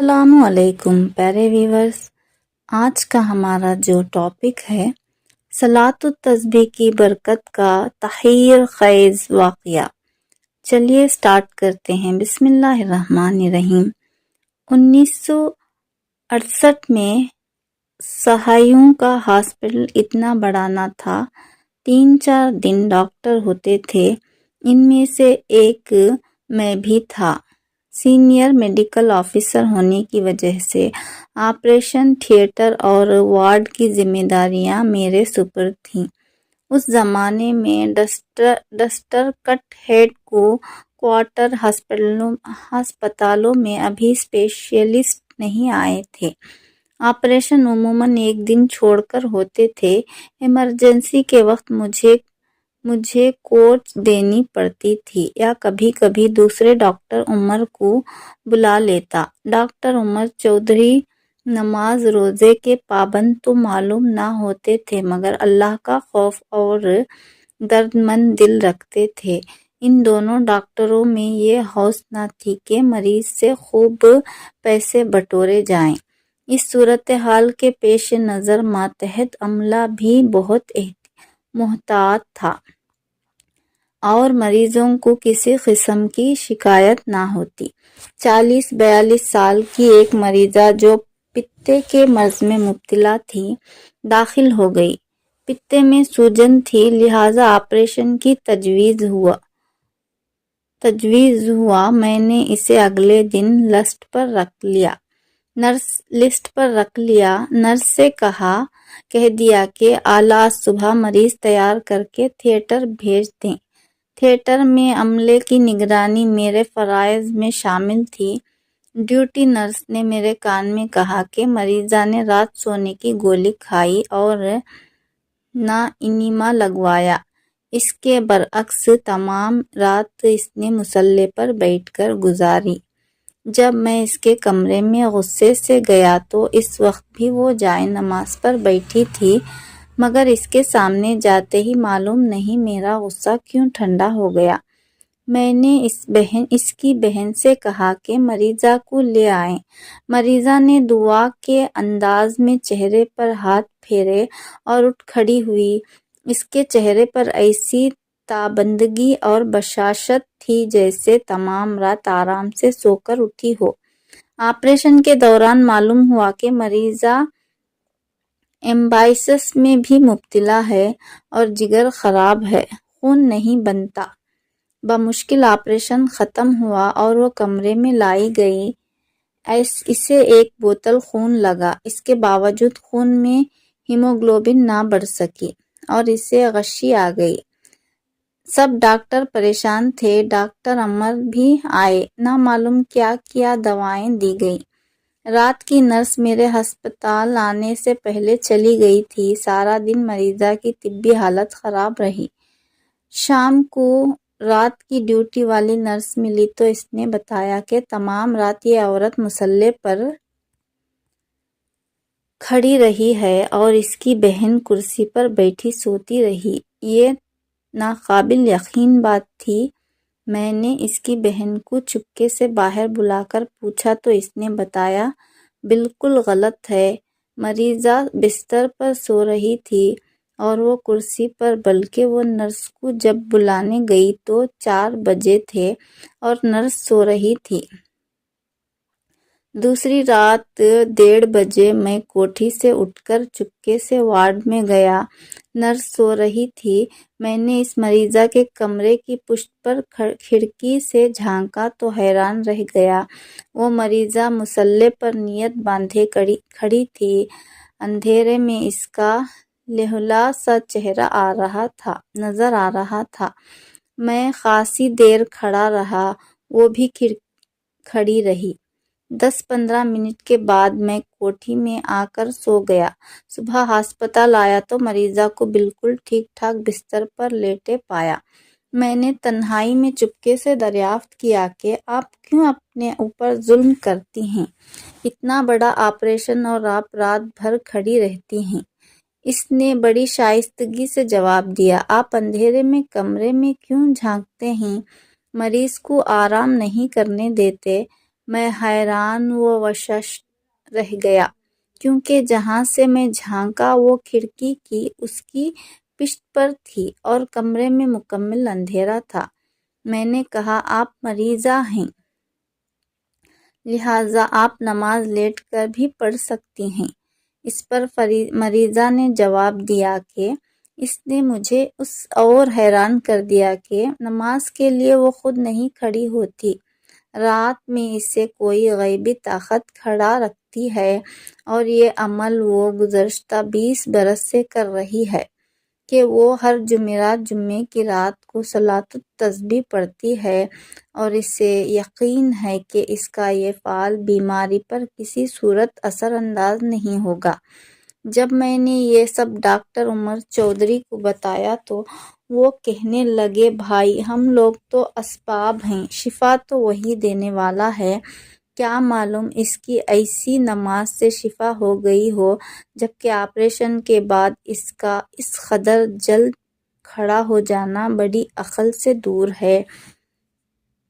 السلام علیکم پیارے ویورز، آج کا ہمارا جو ٹاپک ہے صلاۃ التسبیح کی برکت کا تحیر خیز واقعہ۔ چلیے سٹارٹ کرتے ہیں۔ بسم اللہ الرحمن الرحیم۔ 1968 میں صحائیوں کا ہاسپٹل اتنا بڑا نہ تھا، 3-4 دن ڈاکٹر ہوتے تھے، ان میں سے ایک میں بھی تھا۔ سینئر میڈیکل آفیسر ہونے کی وجہ سے آپریشن تھیٹر اور وارڈ کی ذمہ داریاں میرے سپرد تھیں۔ اس زمانے میں ڈسٹر کٹ ہیڈ کوارٹر ہسپتالوں میں ابھی اسپیشلسٹ نہیں آئے تھے۔ آپریشن عموماً ایک دن چھوڑ کر ہوتے تھے۔ ایمرجنسی کے وقت مجھے کوچ دینی پڑتی تھی یا کبھی کبھی دوسرے ڈاکٹر عمر کو بلا لیتا۔ ڈاکٹر عمر چودھری نماز روزے کے پابند تو معلوم نہ ہوتے تھے، مگر اللہ کا خوف اور درد مند دل رکھتے تھے۔ ان دونوں ڈاکٹروں میں یہ ہوس نہ تھی کہ مریض سے خوب پیسے بٹورے جائیں۔ اس صورتحال کے پیش نظر ماتحت عملہ بھی بہت محتاط تھا اور مریضوں کو کسی قسم کی شکایت نہ ہوتی۔ 40-42 سال کی ایک مریضہ جو پتے کے مرض میں مبتلا تھی، داخل ہو گئی۔ پتے میں سوجن تھی، لہذا آپریشن کی تجویز ہوا۔ میں نے اسے اگلے دن لسٹ پر رکھ لیا۔ نرس سے کہہ دیا کہ آج صبح مریض تیار کر کے تھیٹر بھیج دیں۔ تھیٹر میں عملے کی نگرانی میرے فرائض میں شامل تھی۔ ڈیوٹی نرس نے میرے کان میں کہا کہ مریضہ نے رات سونے کی گولی کھائی اور نہ انیما لگوایا۔ اس کے برعکس تمام رات اس نے مسلح پر بیٹھ کر گزاری۔ جب میں اس کے کمرے میں غصے سے گیا تو اس وقت بھی وہ جائے نماز پر بیٹھی تھی، مگر اس کے سامنے جاتے ہی معلوم نہیں میرا غصہ کیوں ٹھنڈا ہو گیا۔ میں نے اس کی بہن سے کہا کہ مریضہ کو لے آئیں۔ مریضہ نے دعا کے انداز میں چہرے پر ہاتھ پھیرے اور اٹھ کھڑی ہوئی۔ اس کے چہرے پر ایسی تابندگی اور بشاشت تھی جیسے تمام رات آرام سے سو کر اٹھی ہو۔ آپریشن کے دوران معلوم ہوا کہ مریضہ ایمبائسس میں بھی مبتلا ہے اور جگر خراب ہے، خون نہیں بنتا۔ بمشکل آپریشن ختم ہوا اور وہ کمرے میں لائی گئی۔ اسے ایک بوتل خون لگا، اس کے باوجود خون میں ہیموگلوبن نہ بڑھ سکی اور اسے غشی آ گئی۔ سب ڈاکٹر پریشان تھے۔ ڈاکٹر عمر بھی آئے، نہ معلوم کیا دوائیں دی گئیں۔ رات کی نرس میرے ہسپتال آنے سے پہلے چلی گئی تھی۔ سارا دن مریضہ کی طبی حالت خراب رہی۔ شام کو رات کی ڈیوٹی والی نرس ملی تو اس نے بتایا کہ تمام رات یہ عورت مسلح پر کھڑی رہی ہے اور اس کی بہن کرسی پر بیٹھی سوتی رہی۔ یہ ناقابل یقین بات تھی۔ میں نے اس کی بہن کو چپکے سے باہر بلا کر پوچھا تو اس نے بتایا بالکل غلط ہے، مریضہ بستر پر سو رہی تھی اور وہ کرسی پر، بلکہ وہ نرس کو جب بلانے گئی تو 4 بجے تھے اور نرس سو رہی تھی۔ دوسری رات 1:30 بجے میں کوٹھی سے اٹھ کر چپکے سے وارڈ میں گیا۔ نرس سو رہی تھی۔ میں نے اس مریضہ کے کمرے کی پشت پر کھڑکی سے جھانکا تو حیران رہ گیا۔ وہ مریضہ مسلح پر نیت باندھے کھڑی تھی۔ اندھیرے میں اس کا لہلا سا چہرہ نظر آ رہا تھا۔ میں خاصی دیر کھڑا رہا، وہ بھی کھڑی رہی۔ 10-15 منٹ کے بعد میں کوٹھی میں آ کر سو گیا۔ صبح ہسپتال آیا تو مریضہ کو بالکل ٹھیک ٹھاک بستر پر لیٹے پایا۔ میں نے تنہائی میں چپکے سے دریافت کیا کہ آپ کیوں اپنے اوپر ظلم کرتی ہیں؟ اتنا بڑا آپریشن اور آپ رات بھر کھڑی رہتی ہیں۔ اس نے بڑی شائستگی سے جواب دیا، آپ اندھیرے میں کمرے میں کیوں جھانکتے ہیں؟ مریض کو آرام نہیں کرنے دیتے؟ میں حیران و وشش رہ گیا کیونکہ جہاں سے میں جھانکا وہ کھڑکی کی اس کی پشت پر تھی اور کمرے میں مکمل اندھیرا تھا۔ میں نے کہا، آپ مریضہ ہیں، لہٰذا آپ نماز لیٹ کر بھی پڑھ سکتی ہیں۔ اس پر مریضہ نے جواب دیا کہ اس نے مجھے اور حیران کر دیا کہ نماز کے لیے وہ خود نہیں کھڑی ہوتی، رات میں اسے کوئی غیبی طاقت کھڑا رکھتی ہے، اور یہ عمل وہ گزشتہ 20 برس سے کر رہی ہے کہ وہ ہر جمعرات جمعے کی رات کو صلاۃ التسبیح پڑھتی ہے، اور اسے یقین ہے کہ اس کا یہ فعل بیماری پر کسی صورت اثر انداز نہیں ہوگا۔ جب میں نے یہ سب ڈاکٹر عمر چودھری کو بتایا تو وہ کہنے لگے، بھائی ہم لوگ تو اسباب ہیں، شفا تو وہی دینے والا ہے، کیا معلوم اس کی ایسی نماز سے شفا ہو گئی ہو جبکہ آپریشن کے بعد اس کا اس قدر جلد کھڑا ہو جانا بڑی عقل سے دور ہے۔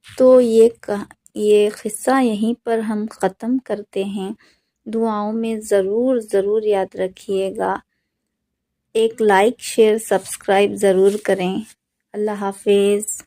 تو یہ قصہ یہیں پر ہم ختم کرتے ہیں۔ دعاؤں میں ضرور ضرور یاد رکھیے گا، ایک لائک شیئر سبسکرائب ضرور کریں۔ اللہ حافظ۔